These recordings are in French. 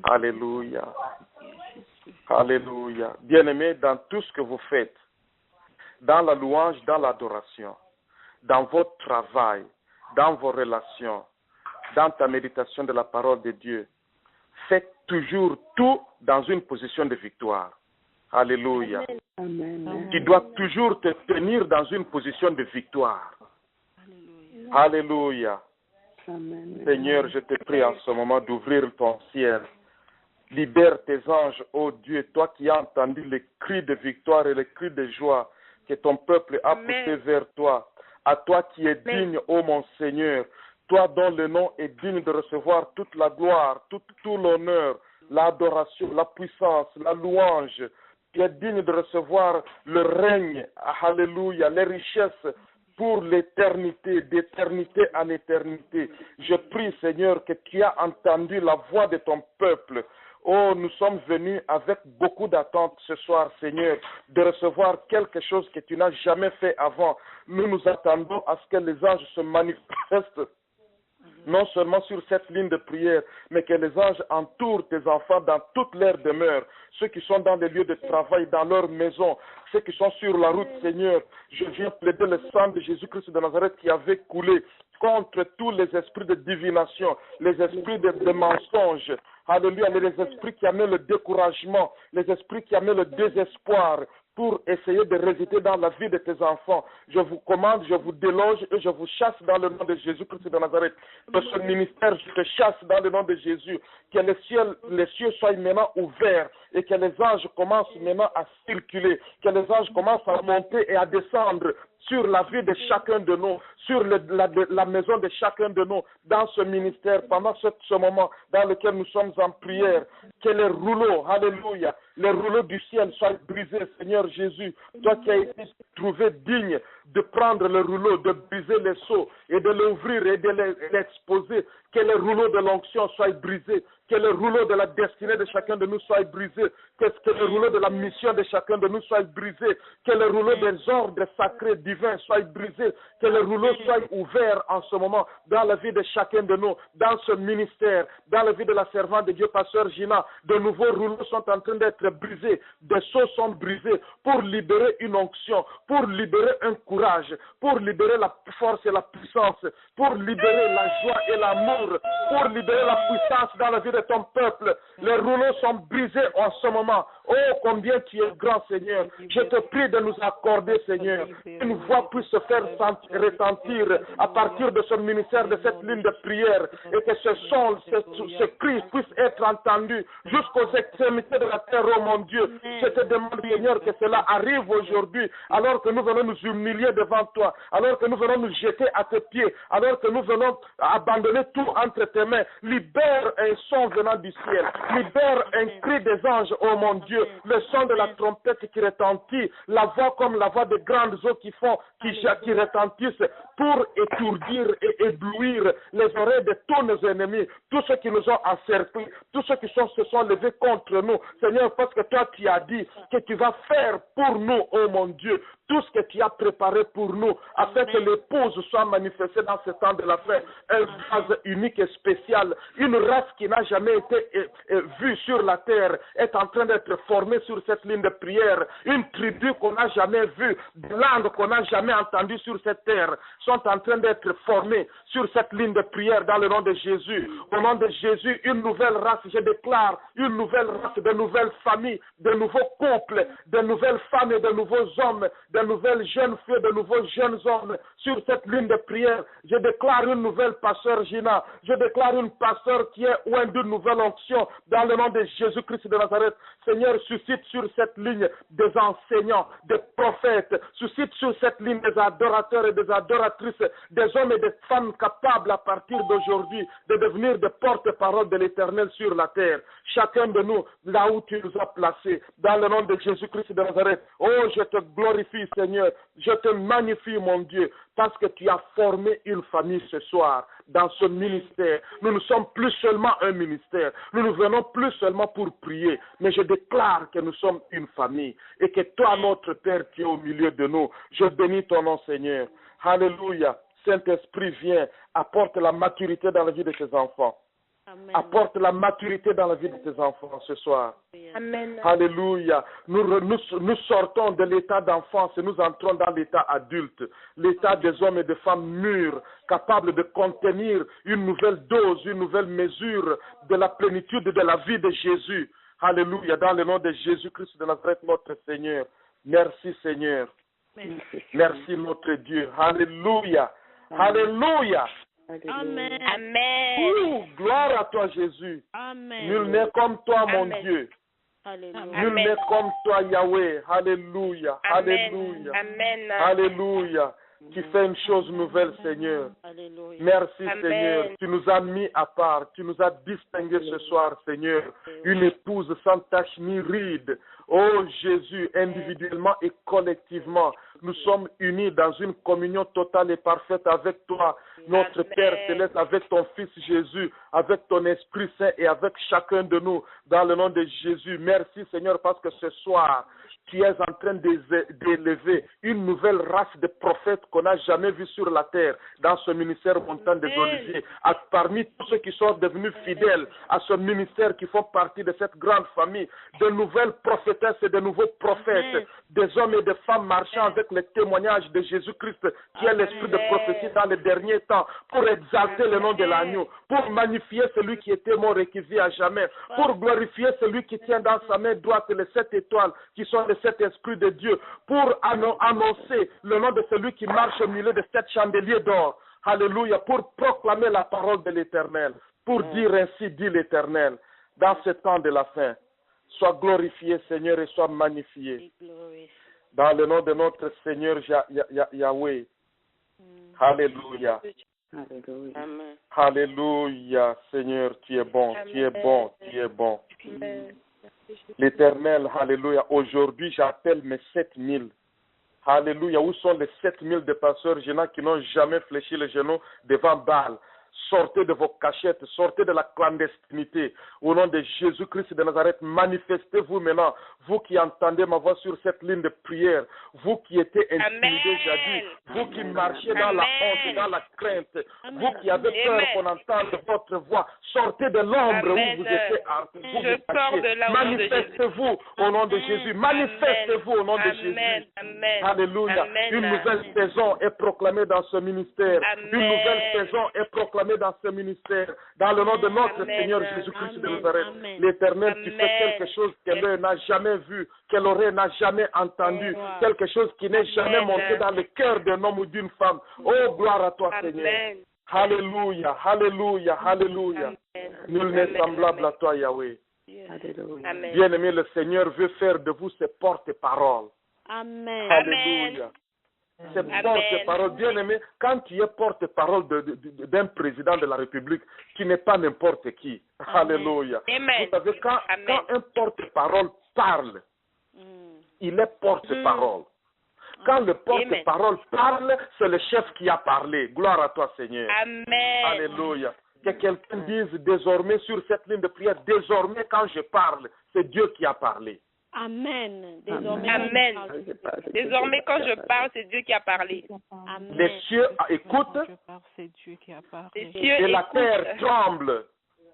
Alléluia. Alléluia. Bien-aimés, dans tout ce que vous faites, dans la louange, dans l'adoration, dans votre travail, dans vos relations, dans ta méditation de la parole de Dieu, faites toujours tout dans une position de victoire. Alléluia. Amen. Tu dois toujours te tenir dans une position de victoire. Alléluia. Amen. Seigneur, je te prie en ce moment d'ouvrir ton ciel. Libère tes anges, ô Dieu, toi qui as entendu les cris de victoire et les cris de joie que ton peuple a poussé vers toi. À toi qui es digne, ô mon Seigneur, toi dont le nom est digne de recevoir toute la gloire, tout l'honneur, l'adoration, la puissance, la louange. Tu es digne de recevoir le règne, alléluia, les richesses pour l'éternité, d'éternité en éternité. Je prie, Seigneur, que tu as entendu la voix de ton peuple. Oh, nous sommes venus avec beaucoup d'attentes ce soir, Seigneur, de recevoir quelque chose que tu n'as jamais fait avant. Nous nous attendons à ce que les anges se manifestent, non seulement sur cette ligne de prière, mais que les anges entourent tes enfants dans toute leur demeure, ceux qui sont dans les lieux de travail, dans leur maison, ceux qui sont sur la route, Seigneur. Je viens plaider le sang de Jésus-Christ de Nazareth qui avait coulé contre tous les esprits de divination, les esprits de mensonges. Alléluia, les esprits qui amènent le découragement, les esprits qui amènent le désespoir pour essayer de résister dans la vie de tes enfants. Je vous commande, je vous déloge et je vous chasse dans le nom de Jésus-Christ de Nazareth. De ce ministère, je te chasse dans le nom de Jésus. Que les cieux soient maintenant ouverts et que les anges commencent maintenant à circuler, que les anges commencent à monter et à descendre sur la vie de chacun de nous, sur la maison de chacun de nous, dans ce ministère, pendant ce moment dans lequel nous sommes en prière. Que les rouleaux, alléluia, les rouleaux du ciel soient brisés, Seigneur Jésus. Toi qui as été trouvé digne de prendre le rouleau, de briser les seaux et de l'ouvrir et de l'exposer. Que les rouleaux de l'onction soient brisés. Que le rouleau de la destinée de chacun de nous soit brisé. Que le rouleau de la mission de chacun de nous soit brisé. Que le rouleau des ordres sacrés divins soit brisé. Que le rouleau soit ouvert en ce moment dans la vie de chacun de nous, dans ce ministère, dans la vie de la servante de Dieu, pasteur Gina. De nouveaux rouleaux sont en train d'être brisés. Des seaux sont brisés pour libérer une onction, pour libérer un courage, pour libérer la force et la puissance, pour libérer la joie et l'amour, pour libérer la puissance dans la vie de ton peuple. Les rouleaux sont brisés en ce moment. Oh, combien tu es grand, Seigneur. Je te prie de nous accorder, Seigneur, qu'une voix puisse se faire retentir à partir de ce ministère, de cette ligne de prière, et que ce son, ce cri puisse être entendu jusqu'aux extrémités de la terre, oh mon Dieu. Je te demande, Seigneur, que cela arrive aujourd'hui, alors que nous venons nous humilier devant toi, alors que nous venons nous jeter à tes pieds, alors que nous venons abandonner tout entre tes mains. Libère un son venant du ciel, libère un cri des anges, oh mon Dieu, le son de la trompette qui retentit, la voix comme la voix de grandes eaux qui retentissent pour étourdir et éblouir les oreilles de tous nos ennemis, tous ceux qui nous ont encerclés, tous ceux qui se sont levés contre nous, Seigneur, parce que toi tu as dit que tu vas faire pour nous, oh mon Dieu, tout ce que tu as préparé pour nous, afin que l'épouse soit manifestée dans ce temps de la fin, une race unique et spéciale, une race qui n'a jamais été vue sur la terre, est en train d'être formée sur cette ligne de prière, une tribu qu'on n'a jamais vue, des langues qu'on n'a jamais entendues sur cette terre, sont en train d'être formées sur cette ligne de prière dans le nom de Jésus. Au nom de Jésus, une nouvelle race, je déclare, une nouvelle race, de nouvelles familles, de nouveaux couples, de nouvelles femmes et de nouveaux hommes, de nouvelles jeunes filles, de nouveaux jeunes hommes sur cette ligne de prière. Je déclare une nouvelle pasteur Gina. Je déclare une pasteur qui est loin d'une nouvelle onction dans le nom de Jésus-Christ de Nazareth. Seigneur, suscite sur cette ligne des enseignants, des prophètes. Suscite sur cette ligne des adorateurs et des adoratrices, des hommes et des femmes capables à partir d'aujourd'hui de devenir des porte-parole de l'Éternel sur la terre. Chacun de nous, là où tu nous as placés, dans le nom de Jésus-Christ de Nazareth. Oh, je te glorifie, Seigneur. Je te magnifie, mon Dieu, parce que tu as formé une famille ce soir dans ce ministère. Nous ne sommes plus seulement un ministère. Nous ne venons plus seulement pour prier, mais je déclare que nous sommes une famille et que toi, notre Père, tu es au milieu de nous. Je bénis ton nom, Seigneur. Alléluia. Saint-Esprit, viens, apporte la maturité dans la vie de tes enfants. Amen. Apporte la maturité dans la vie de tes enfants ce soir. Amen. Alléluia. Nous sortons de l'état d'enfance et nous entrons dans l'état adulte. L'état des hommes et des femmes mûrs, capables de contenir une nouvelle dose, une nouvelle mesure de la plénitude de la vie de Jésus. Alléluia. Dans le nom de Jésus-Christ de Nazareth, notre Seigneur. Merci Seigneur. Merci notre Dieu. Alléluia. Alléluia. Amen. Amen. Gloire à toi Jésus. Amen. Nul n'est comme toi mon Amen. Dieu. Alléluia. Nul n'est comme toi Yahweh. Alléluia. Alléluia. Amen. Alléluia. Tu fais une chose nouvelle Seigneur. Alléluia. Merci Amen. Seigneur. Tu nous as mis à part. Tu nous as distingués ce soir Seigneur. Une épouse sans tache ni ride. Oh Jésus, individuellement et collectivement, nous sommes unis dans une communion totale et parfaite avec toi, notre Amen. Père Céleste, avec ton Fils Jésus, avec ton Esprit Saint et avec chacun de nous, dans le nom de Jésus. Merci Seigneur parce que ce soir, tu es en train d'élever une nouvelle race de prophètes qu'on n'a jamais vu sur la terre dans ce ministère montagne des Oliviers. Parmi tous ceux qui sont devenus fidèles à ce ministère, qui font partie de cette grande famille, de nouvelles prophétesses et de nouveaux prophètes, des hommes et des femmes marchant avec le témoignage de Jésus-Christ, qui est l'esprit de prophétie dans les derniers temps, pour exalter le nom de l'agneau, pour magnifier celui qui était mort et qui vit à jamais, pour glorifier celui qui tient dans sa main droite les 7 étoiles, qui sont les 7 esprits de Dieu, pour annoncer le nom de celui qui marche au milieu de 7 chandeliers d'or. Alléluia, pour proclamer la parole de l'Éternel, pour dire ainsi dit l'Éternel, dans ce temps de la fin. Sois glorifié, Seigneur, et sois magnifié. Dans le nom de notre Seigneur Yahweh. Alléluia. Alléluia. Amen. Alléluia, Seigneur, tu es bon, tu es bon, tu es bon. Amen. L'Éternel, alléluia. Aujourd'hui, j'appelle mes 7000. Alléluia. Où sont les 7000 de pasteurs gênants qui n'ont jamais fléchi les genoux devant Baal? Sortez de vos cachettes, sortez de la clandestinité. Au nom de Jésus-Christ de Nazareth, manifestez-vous maintenant. Vous qui entendez ma voix sur cette ligne de prière, vous qui étiez intimidés jadis, vous qui marchez dans la honte, dans la crainte, vous qui avez peur qu'on entende votre voix, sortez de l'ombre où vous étiez. Je sors de là au nom de Jésus. Manifestez-vous au nom de Jésus. Manifestez-vous au nom de Jésus. Amen. Alléluia. Amen. Une nouvelle saison est proclamée dans ce ministère. Amen. Une nouvelle saison est proclamée dans ce ministère. Dans le nom de notre Amen. Seigneur Jésus-Christ de Amen. Nazareth. Amen. L'Éternel, tu fais Amen. quelque chose que l'œil n'a jamais vu, que l'oreille n'a jamais entendu. Quelque chose qui n'est jamais Amen. monté dans le cœur d'un homme ou d'une femme. Oh, gloire à toi, Seigneur. Amen. Alléluia, alléluia, alléluia. Amen. Nul n'est Amen. semblable à toi, Yahweh. Alléluia. Amen. Bien-aimé, le Seigneur veut faire de vous ses porte-paroles. Amen. Alléluia. C'est Amen. porte-parole. Bien-aimé, quand tu es porte-parole d'un président de la République, tu n'es pas n'importe qui. Amen. Alléluia. Amen. Vous savez, quand un porte-parole parle, il est porte-parole. Quand le porte-parole parle, c'est le chef qui a parlé. Gloire à toi, Seigneur. Amen. Alléluia. Que quelqu'un dise désormais sur cette ligne de prière, désormais quand je parle, c'est Dieu qui a parlé. Amen. Désormais, Amen. Désormais, quand je parle, c'est Dieu qui a parlé. Amen. Les cieux écoutent C'est Dieu qui a parlé. Les cieux et la écoutent. terre tremble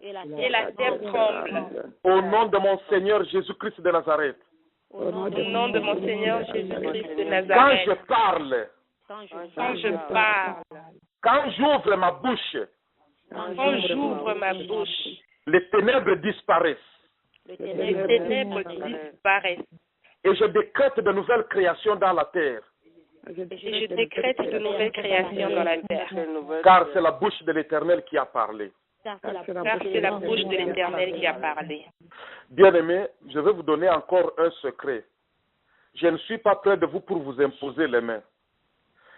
Et la Et la terre tremble. au nom de mon Seigneur Jésus-Christ de Nazareth. Au nom Au nom de mon Seigneur Jésus-Christ de Quand Nazareth. je parle, Quand je parle, quand j'ouvre ma bouche, quand j'ouvre ma bouche, les ténèbres disparaissent. les ténèbres disparaissent. Et je décrète de nouvelles créations dans la terre. Et je décrète de nouvelles créations dans la terre. Car c'est la bouche de l'Éternel qui a parlé. Car Car c'est la bouche de l'Éternel qui a parlé. Bien-aimés, je vais vous donner encore un secret. Je ne suis pas près de vous pour vous imposer les mains.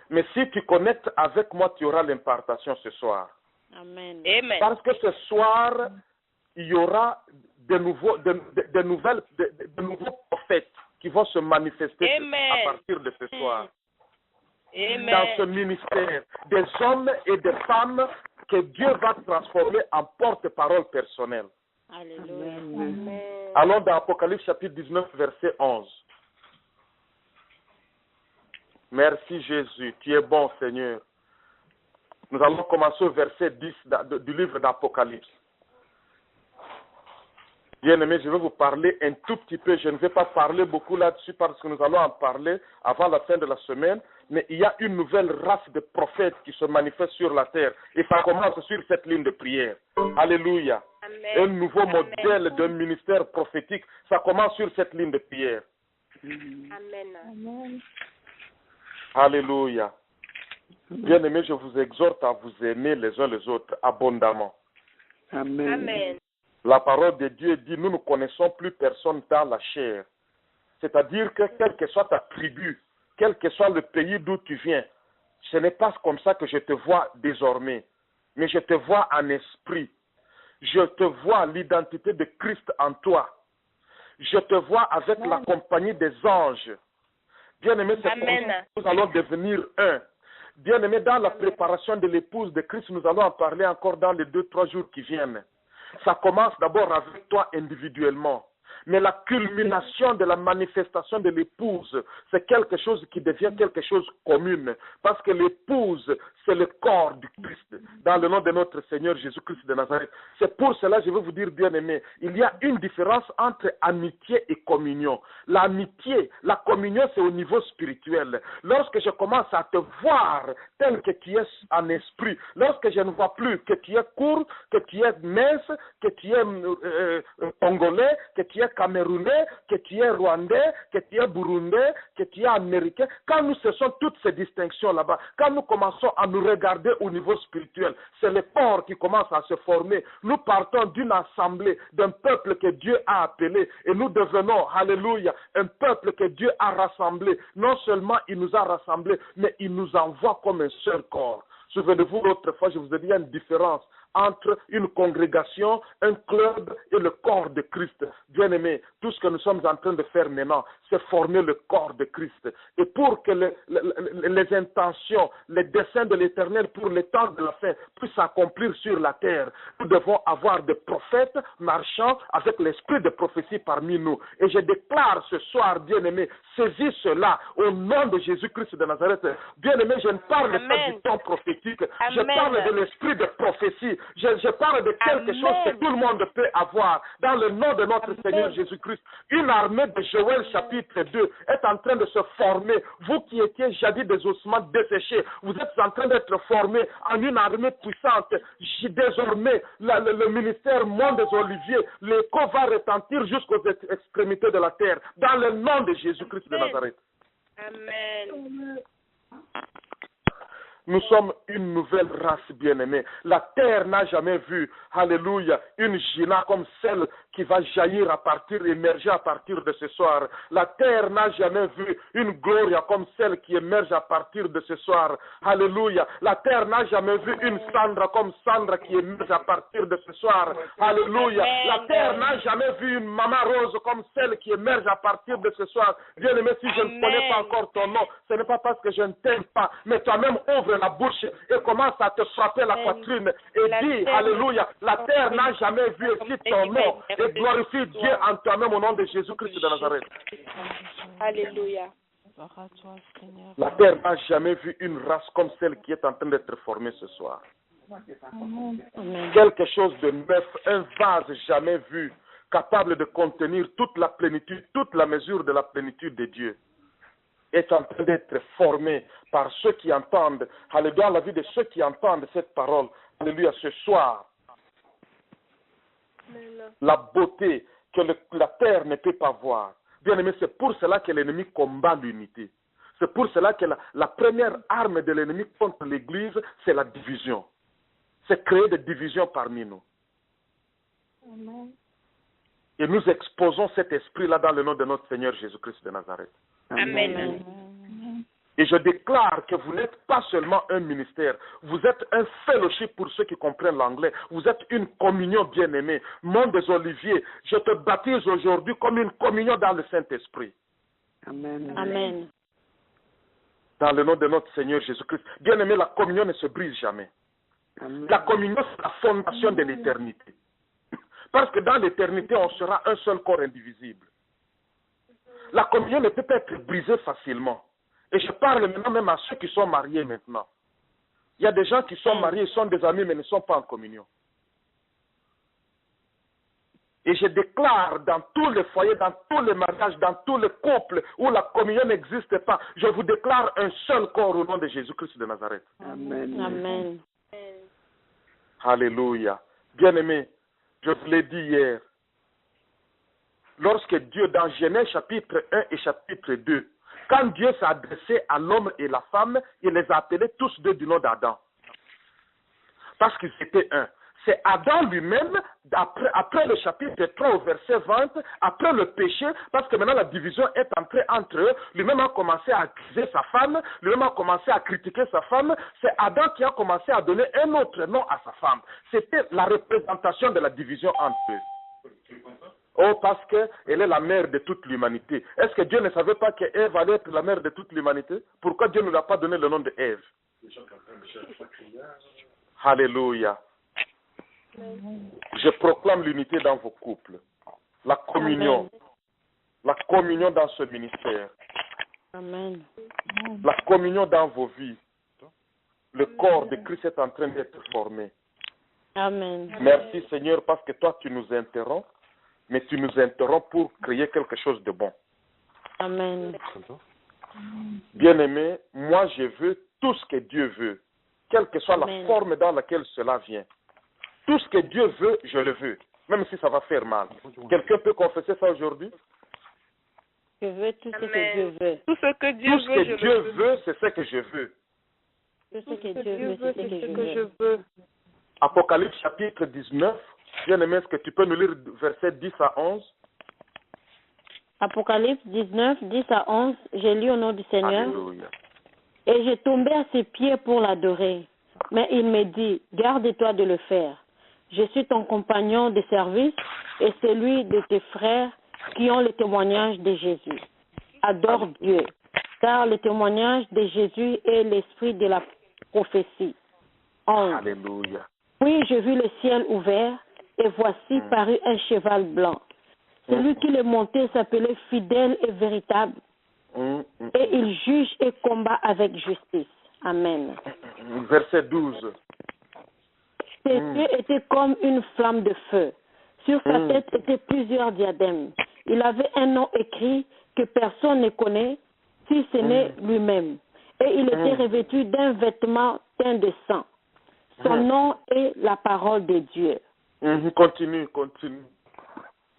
Mais si tu connectes avec moi, tu auras l'impartation ce soir. Amen. Amen. Parce que ce soir, il y aura de nouveaux prophètes qui vont se manifester Amen. à partir de ce soir. Amen. Dans ce ministère, des hommes et des femmes que Dieu va transformer en porte-parole personnelle. Alléluia. Allons dans Apocalypse chapitre 19, verset 11. Merci Jésus, tu es bon Seigneur. Nous allons commencer au verset 10 du livre d'Apocalypse. Bien-aimés, je vais vous parler un tout petit peu. Je ne vais pas parler beaucoup là-dessus parce que nous allons en parler avant la fin de la semaine. Mais il y a une nouvelle race de prophètes qui se manifeste sur la terre. Et ça commence sur cette ligne de prière. Alléluia. Amen. Un nouveau modèle d'un ministère prophétique. Ça commence sur cette ligne de prière. Amen. Alléluia. Bien-aimés, je vous exhorte à vous aimer les uns les autres abondamment. Amen. Amen. La parole de Dieu dit, nous ne connaissons plus personne dans la chair. C'est-à-dire que quelle que soit ta tribu, quel que soit le pays d'où tu viens, ce n'est pas comme ça que je te vois désormais, mais je te vois en esprit. Je te vois l'identité de Christ en toi. Je te vois avec la compagnie des anges. Bien-aimé, c'est comme ça que nous allons devenir un. Bien-aimé, dans la préparation de l'épouse de Christ, nous allons en parler encore dans les 2-3 jours qui viennent. Ça commence d'abord avec toi individuellement. Mais la culmination de la manifestation de l'épouse, c'est quelque chose qui devient quelque chose commune. Parce que l'épouse, c'est le corps du Christ, dans le nom de notre Seigneur Jésus-Christ de Nazareth. C'est pour cela, je vais vous dire, bien-aimés, il y a une différence entre amitié et communion. L'amitié, la communion, c'est au niveau spirituel. Lorsque je commence à te voir tel que tu es en esprit, lorsque je ne vois plus que tu es court, que tu es mince, que tu es congolais, que tu es camerounais, que tu es rwandais, que tu es burundais, que tu es américain, quand nous cessons toutes ces distinctions là-bas, quand nous commençons à nous regarder au niveau spirituel, c'est le corps qui commence à se former. Nous partons d'une assemblée, d'un peuple que Dieu a appelé, et nous devenons, alléluia, un peuple que Dieu a rassemblé. Non seulement il nous a rassemblés, mais il nous envoie comme un seul corps. Souvenez-vous, l'autre fois, je vous ai dit une différence entre une congrégation, un club et le corps de Christ. Bien-aimés, tout ce que nous sommes en train de faire maintenant, c'est former le corps de Christ. Et pour que les intentions, les desseins de l'Éternel pour le temps de la fin puissent s'accomplir sur la terre, nous devons avoir des prophètes marchant avec l'esprit de prophétie parmi nous. Et je déclare ce soir, bien-aimés, saisis cela au nom de Jésus-Christ de Nazareth. Bien-aimés, je ne parle pas du temps prophétique, je parle de l'esprit de prophétie. Je parle de quelque chose que tout le monde peut avoir dans le nom de notre Seigneur Jésus-Christ. Une armée de Joël chapitre 2 est en train de se former. Vous qui étiez jadis des ossements desséchés, vous êtes en train d'être formés en une armée puissante. Désormais, le ministère Mont des Oliviers, l'écho va retentir jusqu'aux extrémités de la terre dans le nom de Jésus-Christ de Nazareth. Amen. Nous sommes une nouvelle race bien-aimée. La terre n'a jamais vu, alléluia, une Gina comme celle qui va jaillir émerger à partir de ce soir. La terre n'a jamais vu une Gloria comme celle qui émerge à partir de ce soir. Alléluia. La terre n'a jamais vu une Sandra comme Sandra qui émerge à partir de ce soir. Alléluia. La terre n'a jamais vu une Maman Rose comme celle qui émerge à partir de ce soir. Bien-aimé, si je ne connais pas encore ton nom, ce n'est pas parce que je ne t'aime pas, mais toi-même ouvre la bouche et commence à te frapper la poitrine et dis, alléluia, la terre n'a jamais vu aussi ton nom et glorifie Dieu en toi-même au nom de Jésus-Christ de Nazareth. Alléluia. La terre n'a jamais vu une race comme celle qui est en train d'être formée ce soir. Quelque chose de neuf, un vase jamais vu, capable de contenir toute la plénitude, toute la mesure de la plénitude de Dieu, est en train d'être formé par ceux qui entendent, alléluia, dans la vie de ceux qui entendent cette parole, alléluia, ce soir. La beauté que la terre ne peut pas voir. Bien aimé, c'est pour cela que l'ennemi combat l'unité. C'est pour cela que la première arme de l'ennemi contre l'Église, c'est la division. C'est créer des divisions parmi nous. Amen. Et nous exposons cet esprit-là dans le nom de notre Seigneur Jésus-Christ de Nazareth. Amen. Et je déclare que vous n'êtes pas seulement un ministère, vous êtes un fellowship pour ceux qui comprennent l'anglais. Vous êtes une communion bien-aimée. Mont des Oliviers, je te baptise aujourd'hui comme une communion dans le Saint-Esprit. Amen. Amen. Dans le nom de notre Seigneur Jésus-Christ. Bien-aimé, la communion ne se brise jamais. Amen. La communion, c'est la fondation de l'éternité. Parce que dans l'éternité, on sera un seul corps indivisible. La communion ne peut pas être brisée facilement. Et je parle maintenant même à ceux qui sont mariés maintenant. Il y a des gens qui sont mariés, ils sont des amis, mais ne sont pas en communion. Et je déclare dans tous les foyers, dans tous les mariages, dans tous les couples où la communion n'existe pas, je vous déclare un seul corps au nom de Jésus-Christ de Nazareth. Amen. Amen. Alléluia. Bien-aimés, je vous l'ai dit hier, lorsque Dieu, dans Genèse chapitre 1 et chapitre 2, quand Dieu s'est adressé à l'homme et la femme, il les a appelés tous deux du nom d'Adam. Parce qu'ils étaient un. C'est Adam lui-même, après le chapitre 3 au verset 20, après le péché, parce que maintenant la division est entrée entre eux, lui-même a commencé à accuser sa femme, lui-même a commencé à critiquer sa femme, c'est Adam qui a commencé à donner un autre nom à sa femme. C'était la représentation de la division entre eux. Oh, parce qu'elle est la mère de toute l'humanité. Est-ce que Dieu ne savait pas qu'Ève allait être la mère de toute l'humanité? Pourquoi Dieu ne lui a pas donné le nom de Ève? Alléluia. Je proclame l'unité dans vos couples, la communion, la communion dans ce ministère, Amen. la communion dans vos vies. Le corps de Christ est en train d'être formé. Amen. Merci Seigneur parce que toi tu nous interromps, mais tu nous interromps pour créer quelque chose de bon. Amen. Bien-aimé, moi je veux tout ce que Dieu veut, quelle que soit Amen. la forme dans laquelle cela vient. Tout ce que Dieu veut, je le veux, même si ça va faire mal. Quelqu'un peut confesser ça aujourd'hui? Je veux tout ce que Dieu veut. Tout ce que Dieu Tout ce veut, que Dieu veut, c'est ce que je veux. Tout ce que Dieu veut, c'est ce que je veux. veux. Apocalypse chapitre 19. Bien-aimé, est-ce que tu peux nous lire versets 10 à 11? Apocalypse 19, 10 à 11. J'ai lu au nom du Seigneur. Alléluia. Et je tombais à ses pieds pour l'adorer. Mais il me dit, garde-toi de le faire. Je suis ton compagnon de service et celui de tes frères qui ont le témoignage de Jésus. Adore Dieu, car le témoignage de Jésus est l'esprit de la prophétie. 11. Alléluia. Puis je vis le ciel ouvert et voici parut un cheval blanc. Celui qui le montait s'appelait fidèle et véritable et il juge et combat avec justice. Amen. Verset 12. Ses yeux étaient comme une flamme de feu. Sur sa tête étaient plusieurs diadèmes. Il avait un nom écrit que personne ne connaît, si ce n'est lui-même. Et il était revêtu d'un vêtement teint de sang. Son nom est la parole de Dieu. Continue, continue.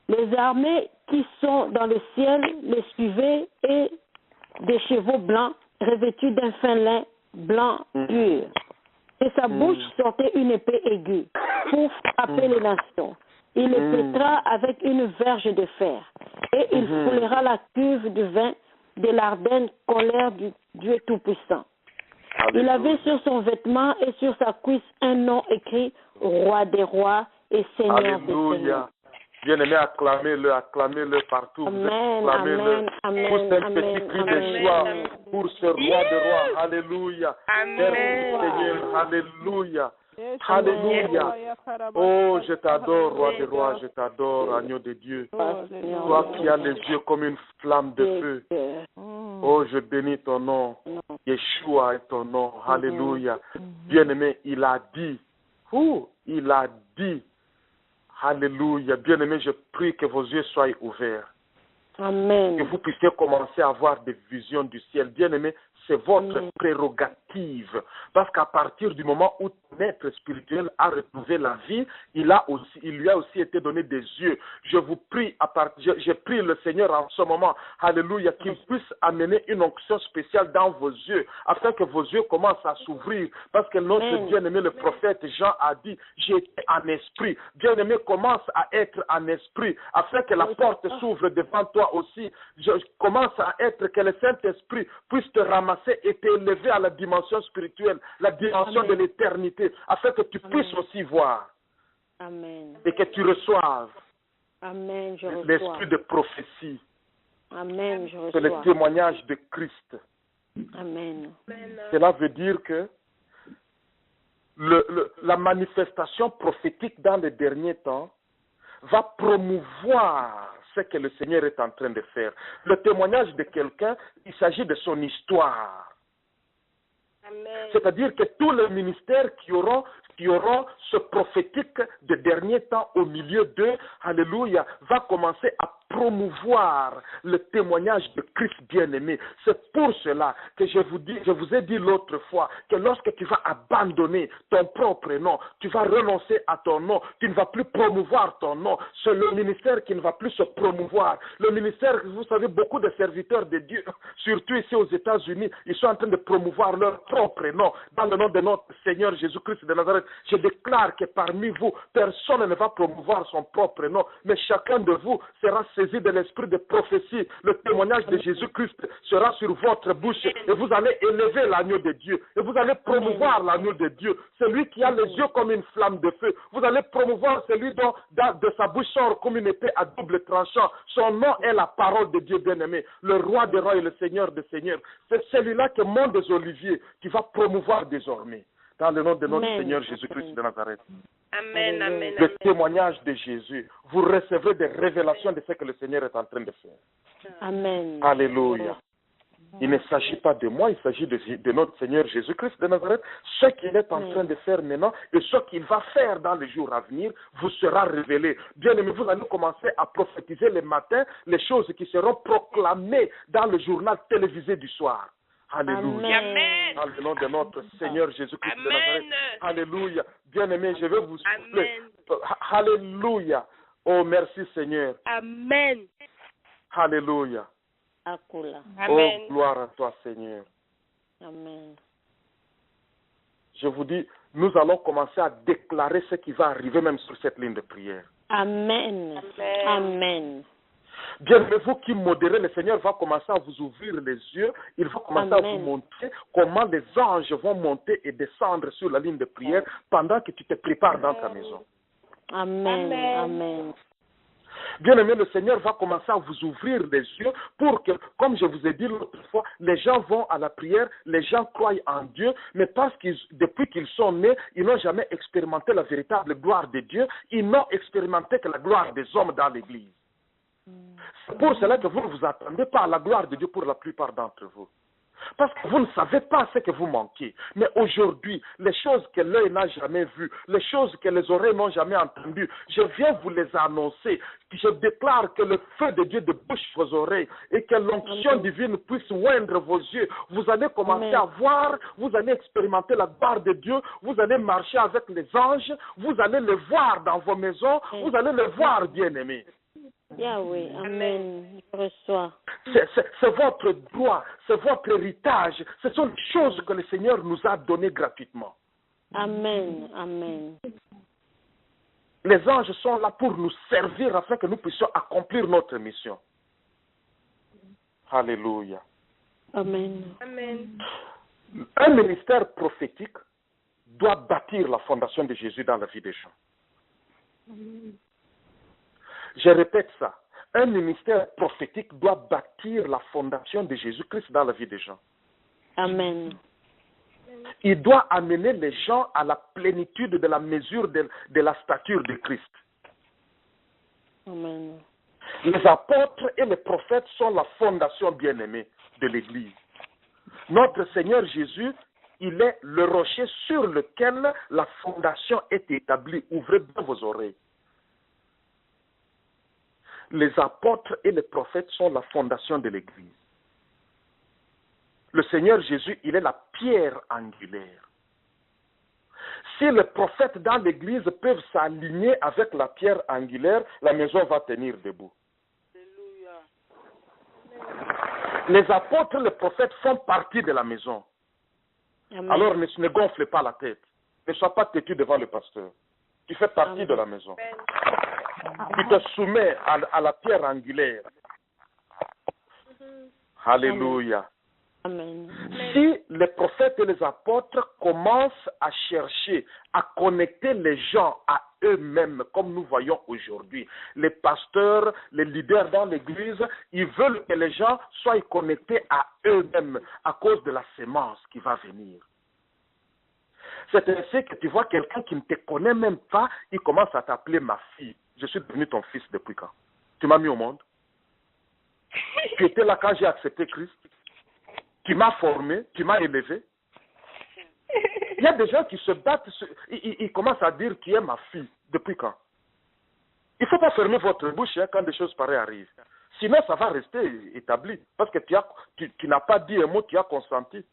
Les armées qui sont dans le ciel le suivaient et des chevaux blancs revêtus d'un fin lin blanc pur. De sa bouche sortait une épée aiguë pour frapper les nations. Il les pétra avec une verge de fer et il foulera la cuve du vin de l'ardente colère du Dieu Tout-Puissant. Il avait sur son vêtement et sur sa cuisse un nom écrit Roi des rois et Seigneur des seigneurs. Bien-aimé, acclamez-le partout. Amen, Acclamez-le. amen, Pousse un amen, petit cri amen, de joie amen. pour ce roi de rois. Alléluia. Amen. Merci Seigneur. Alléluia. Alléluia. Oh, je t'adore, roi des rois. Je t'adore, agneau de Dieu. Toi qui as les yeux comme une flamme de feu. Oh, je bénis ton nom. Yeshua est ton nom. Alléluia. Bien-aimé, il a dit. Il a dit. Alléluia. Bien-aimé, je prie que vos yeux soient ouverts. Amen. Que vous puissiez commencer à avoir des visions du ciel. Bien-aimé, c'est votre prérogative. Parce qu'à partir du moment où ton être spirituel a retrouvé la vie, il lui a aussi été donné des yeux. Je vous prie, je prie le Seigneur en ce moment, alléluia, qu'il puisse amener une onction spéciale dans vos yeux, afin que vos yeux commencent à s'ouvrir. Parce que notre bien-aimé, le prophète Jean a dit, j'étais en esprit. Bien-aimé, commence à être en esprit, afin que la porte s'ouvre devant toi aussi. Je commence à être, que le Saint-Esprit puisse te ramasser et t'élever à la dimension spirituelle, la dimension de l'éternité, afin que tu puisses aussi voir. Amen. Et que tu reçoives. Amen, je reçois. L'esprit de prophétie. Amen, je C'est le reçois. témoignage de Christ. Amen. Cela veut dire que la manifestation prophétique dans les derniers temps va promouvoir ce que le Seigneur est en train de faire. Le témoignage de quelqu'un, il s'agit de son histoire. C'est-à-dire que tous les ministères qui auront ce prophétique de dernier temps au milieu d'eux, alléluia, va commencer à promouvoir le témoignage de Christ bien-aimé. C'est pour cela que je vous ai dit l'autre fois que lorsque tu vas abandonner ton propre nom, tu vas renoncer à ton nom, tu ne vas plus promouvoir ton nom. C'est le ministère qui ne va plus se promouvoir. Le ministère, vous savez, beaucoup de serviteurs de Dieu, surtout ici aux États-Unis, ils sont en train de promouvoir leur propre nom. Dans le nom de notre Seigneur Jésus-Christ de Nazareth, je déclare que parmi vous, personne ne va promouvoir son propre nom, mais chacun de vous sera saisi de l'esprit de prophétie. Le témoignage de Jésus-Christ sera sur votre bouche et vous allez élever l'agneau de Dieu et vous allez promouvoir l'agneau de Dieu, celui qui a les yeux comme une flamme de feu. Vous allez promouvoir celui dont de sa bouche sort comme une épée à double tranchant. Son nom est la parole de Dieu bien-aimé, le roi des rois et le seigneur des seigneurs. C'est celui-là que Mont des Oliviers qui va promouvoir désormais. Dans le nom de notre Seigneur Jésus-Christ de Nazareth. Amen, amen, Le amen. témoignage de Jésus, vous recevrez des révélations de ce que le Seigneur est en train de faire. Amen. Alléluia. Il ne s'agit pas de moi, il s'agit de notre Seigneur Jésus-Christ de Nazareth. Ce qu'il est en train de faire maintenant et ce qu'il va faire dans les jours à venir vous sera révélé. Bien aimé, vous allez commencer à prophétiser le matin les choses qui seront proclamées dans le journal télévisé du soir. Alléluia. Amen. Dans le nom de notre Seigneur Jésus-Christ de Nazareth. Alléluia. Bien-aimé, je vais vous souffler. Alléluia. Oh, merci Seigneur. Amen. Alléluia. Akula. Amen. Oh, gloire à toi Seigneur. Amen. Je vous dis, nous allons commencer à déclarer ce qui va arriver même sur cette ligne de prière. Amen. Amen. Amen. Bien, mais vous qui modérez, le Seigneur va commencer à vous ouvrir les yeux. Il va commencer à vous montrer comment les anges vont monter et descendre sur la ligne de prière pendant que tu te prépares dans ta maison. Amen. Amen. Bien aimé, le Seigneur va commencer à vous ouvrir les yeux pour que, comme je vous ai dit l'autre fois, les gens vont à la prière, les gens croient en Dieu, mais parce que depuis qu'ils sont nés, ils n'ont jamais expérimenté la véritable gloire de Dieu, ils n'ont expérimenté que la gloire des hommes dans l'Église. C'est pour cela que vous ne vous attendez pas à la gloire de Dieu pour la plupart d'entre vous. Parce que vous ne savez pas ce que vous manquez. Mais aujourd'hui, les choses que l'œil n'a jamais vues, les choses que les oreilles n'ont jamais entendues, je viens vous les annoncer. Je déclare que le feu de Dieu débouche vos oreilles et que l'onction divine puisse oindre vos yeux. Vous allez commencer à voir, vous allez expérimenter la gloire de Dieu, vous allez marcher avec les anges, vous allez les voir dans vos maisons, vous allez les voir bien-aimés. Yahweh, Amen. Je reçois. C'est votre droit, c'est votre héritage. Ce sont des choses que le Seigneur nous a données gratuitement. Amen. Amen. Les anges sont là pour nous servir afin que nous puissions accomplir notre mission. Alléluia. Amen. Amen. Un ministère prophétique doit bâtir la fondation de Jésus dans la vie des gens. Je répète ça. Un ministère prophétique doit bâtir la fondation de Jésus-Christ dans la vie des gens. Amen. Il doit amener les gens à la plénitude de la mesure de la stature de Christ. Amen. Les apôtres et les prophètes sont la fondation bien-aimée de l'Église. Notre Seigneur Jésus, il est le rocher sur lequel la fondation est établie. Ouvrez bien vos oreilles. Les apôtres et les prophètes sont la fondation de l'Église. Le Seigneur Jésus, il est la pierre angulaire. Si les prophètes dans l'Église peuvent s'aligner avec la pierre angulaire, la maison va tenir debout. Les apôtres et les prophètes font partie de la maison. Amen. Alors ne gonfle pas la tête. Ne sois pas têtu devant le pasteur. Tu fais partie de la maison. Tu te soumets à la pierre angulaire. Alléluia. Amen. Si les prophètes et les apôtres commencent à chercher, à connecter les gens à eux-mêmes, comme nous voyons aujourd'hui, les pasteurs, les leaders dans l'église, ils veulent que les gens soient connectés à eux-mêmes à cause de la sémence qui va venir. C'est ainsi que tu vois quelqu'un qui ne te connaît même pas, il commence à t'appeler ma fille. Je suis devenu ton fils depuis quand? Tu m'as mis au monde. Tu étais là quand j'ai accepté Christ. Tu m'as formé, tu m'as élevé. Il y a des gens qui se battent, ils commencent à dire tu es ma fille. Depuis quand? Il ne faut pas fermer votre bouche quand des choses pareilles arrivent. Sinon, ça va rester établi. Parce que tu n'as pas dit un mot, tu as consenti.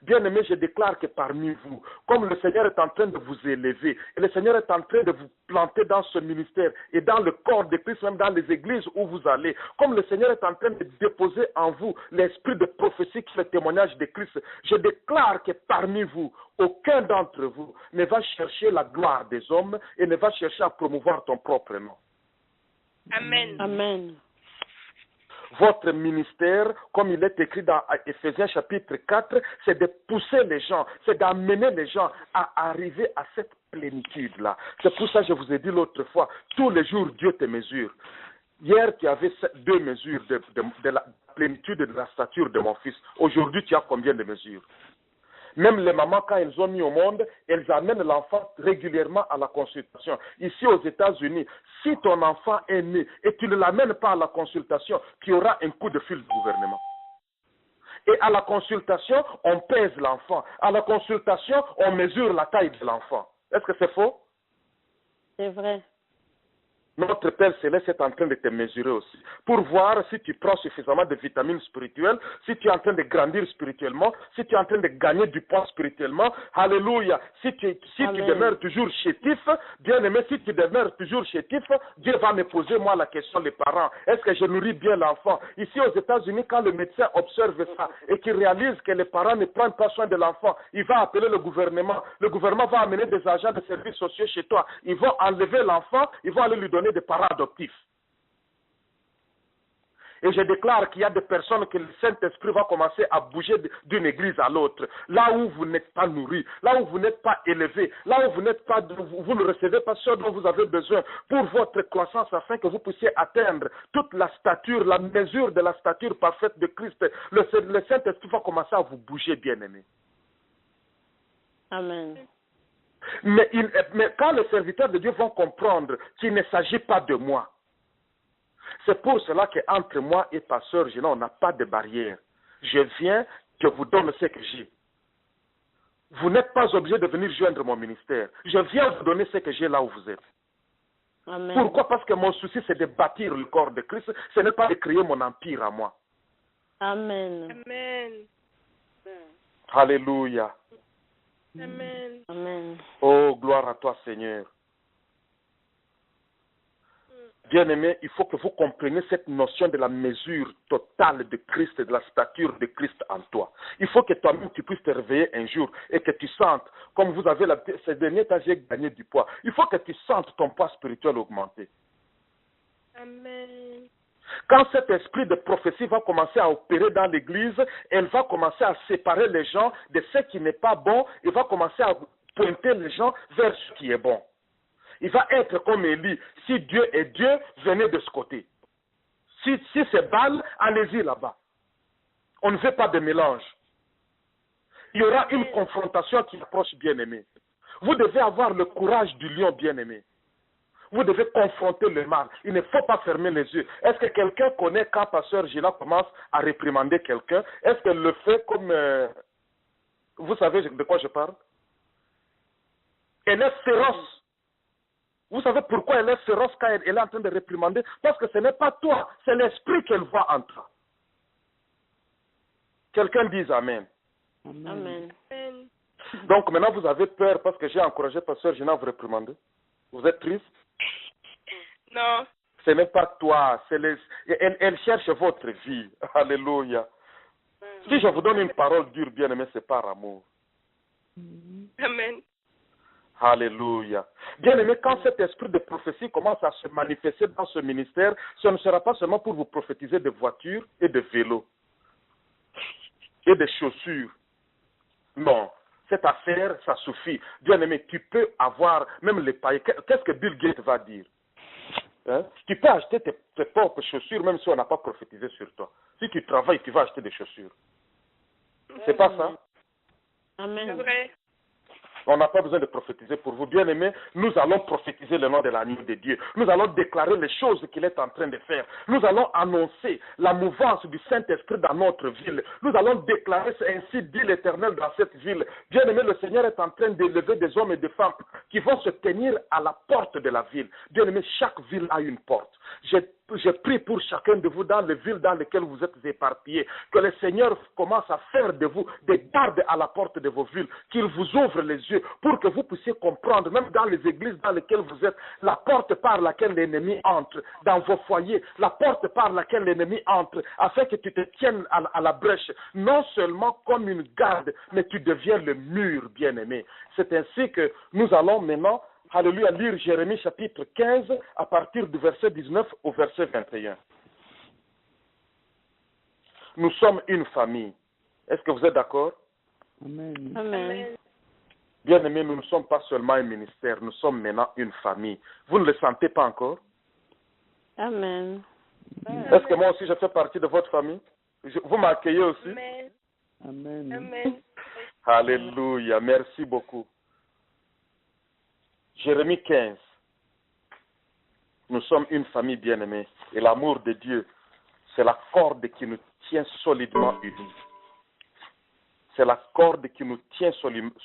Bien-aimés, je déclare que parmi vous, comme le Seigneur est en train de vous élever, et le Seigneur est en train de vous planter dans ce ministère, et dans le corps de Christ, même dans les églises où vous allez, comme le Seigneur est en train de déposer en vous l'esprit de prophétie qui fait témoignage de Christ, je déclare que parmi vous, aucun d'entre vous ne va chercher la gloire des hommes et ne va chercher à promouvoir ton propre nom. Amen. Amen. Votre ministère, comme il est écrit dans Éphésiens chapitre 4, c'est de pousser les gens, c'est d'amener les gens à arriver à cette plénitude-là. C'est pour ça que je vous ai dit l'autre fois, tous les jours Dieu te mesure. Hier, tu avais 2 mesures de la plénitude et de la stature de mon fils. Aujourd'hui, tu as combien de mesures? Même les mamans, quand elles ont mis au monde, elles amènent l'enfant régulièrement à la consultation. Ici aux États-Unis, si ton enfant est né et tu ne l'amènes pas à la consultation, tu auras un coup de fil du gouvernement. Et à la consultation, on pèse l'enfant. À la consultation, on mesure la taille de l'enfant. Est-ce que c'est faux? C'est vrai. Notre Père Céleste est en train de te mesurer aussi, pour voir si tu prends suffisamment de vitamines spirituelles, si tu es en train de grandir spirituellement, si tu es en train de gagner du poids spirituellement. Alléluia. Si tu demeures toujours chétif, bien aimé, si tu demeures toujours chétif, Dieu va me poser moi la question, les parents, est-ce que je nourris bien l'enfant? Ici aux États-Unis, quand le médecin observe ça et qu'il réalise que les parents ne prennent pas soin de l'enfant, il va appeler le gouvernement. Le gouvernement va amener des agents de services sociaux chez toi. Ils vont enlever l'enfant, ils vont aller lui donner des parents adoptifs. Et je déclare qu'il y a des personnes que le Saint-Esprit va commencer à bouger d'une église à l'autre. Là où vous n'êtes pas nourri, là où vous n'êtes pas élevé, là où vous n'êtes pas, vous ne recevez pas ce dont vous avez besoin pour votre croissance afin que vous puissiez atteindre toute la stature, la mesure de la stature parfaite de Christ. Le Saint-Esprit va commencer à vous bouger, bien-aimé. Amen. Mais quand les serviteurs de Dieu vont comprendre qu'il ne s'agit pas de moi, c'est pour cela qu'entre moi et pasteur Gina, on n'a pas de barrière. Je viens, je vous donne ce que j'ai. Vous n'êtes pas obligé de venir joindre mon ministère. Je viens vous donner ce que j'ai là où vous êtes. Amen. Pourquoi? Parce que mon souci, c'est de bâtir le corps de Christ. Ce n'est pas de créer mon empire à moi. Amen. Amen. Alléluia. Amen. Amen. Oh, gloire à toi, Seigneur. Bien-aimé, il faut que vous compreniez cette notion de la mesure totale de Christ et de la stature de Christ en toi. Il faut que toi-même tu puisses te réveiller un jour et que tu sentes, comme vous avez ces derniers temps, j'ai gagné du poids. Il faut que tu sentes ton poids spirituel augmenter. Amen. Quand cet esprit de prophétie va commencer à opérer dans l'église, elle va commencer à séparer les gens de ce qui n'est pas bon et va commencer à pointer les gens vers ce qui est bon. Il va être comme Élie. Si Dieu est Dieu, venez de ce côté. Si c'est Baal, allez-y là-bas. On ne veut pas de mélange. Il y aura une confrontation qui approche, bien-aimé. Vous devez avoir le courage du lion, bien-aimé. Vous devez confronter le mal. Il ne faut pas fermer les yeux. Est-ce que quelqu'un connaît quand pasteur Gila commence à réprimander quelqu'un? Est-ce qu'elle le fait comme... vous savez de quoi je parle? Elle est féroce. Vous savez pourquoi elle est féroce quand elle est en train de réprimander? Parce que ce n'est pas toi, c'est l'esprit qu'elle voit en toi. Quelqu'un dise Amen. Amen. Amen. Donc maintenant vous avez peur parce que j'ai encouragé pasteur Gina à vous réprimander. Vous êtes triste? Non. Ce n'est pas toi, elle cherche votre vie. Alléluia. Si je vous donne une parole dure, bien-aimé, c'est par amour. Amen. Alléluia. Bien-aimé, quand cet esprit de prophétie commence à se manifester dans ce ministère, ce ne sera pas seulement pour vous prophétiser de voitures et de vélos et de chaussures. Non. Cette affaire, ça suffit. Bien-aimé, tu peux avoir, même les pailles. Qu'est-ce que Bill Gates va dire? Hein? Tu peux acheter tes propres chaussures même si on n'a pas prophétisé sur toi. Si tu travailles, tu vas acheter des chaussures. C'est pas ça? C'est Amen. vrai. On n'a pas besoin de prophétiser pour vous. Bien-aimés, nous allons prophétiser le nom de l'agneau de Dieu. Nous allons déclarer les choses qu'il est en train de faire. Nous allons annoncer la mouvance du Saint-Esprit dans notre ville. Nous allons déclarer ainsi dit l'Éternel dans cette ville. Bien-aimés, le Seigneur est en train d'élever des hommes et des femmes qui vont se tenir à la porte de la ville. Bien-aimés, chaque ville a une porte. Je prie pour chacun de vous dans les villes dans lesquelles vous êtes éparpillés, que le Seigneur commence à faire de vous des gardes à la porte de vos villes, qu'il vous ouvre les yeux pour que vous puissiez comprendre, même dans les églises dans lesquelles vous êtes, la porte par laquelle l'ennemi entre, dans vos foyers, la porte par laquelle l'ennemi entre, afin que tu te tiennes à la brèche, non seulement comme une garde, mais tu deviens le mur, bien-aimé. C'est ainsi que nous allons maintenant, alléluia, lire Jérémie chapitre 15 à partir du verset 19 au verset 21. Nous sommes une famille. Est-ce que vous êtes d'accord? Amen. Amen. Bien-aimés, nous ne sommes pas seulement un ministère, nous sommes maintenant une famille. Vous ne le sentez pas encore? Amen. Est-ce que moi aussi je fais partie de votre famille? Vous m'accueillez aussi? Amen. Amen. Amen. Alléluia, merci beaucoup. Jérémie 15. Nous sommes une famille bien-aimée et l'amour de Dieu, c'est la corde qui nous tient solidement unis. C'est la corde qui nous tient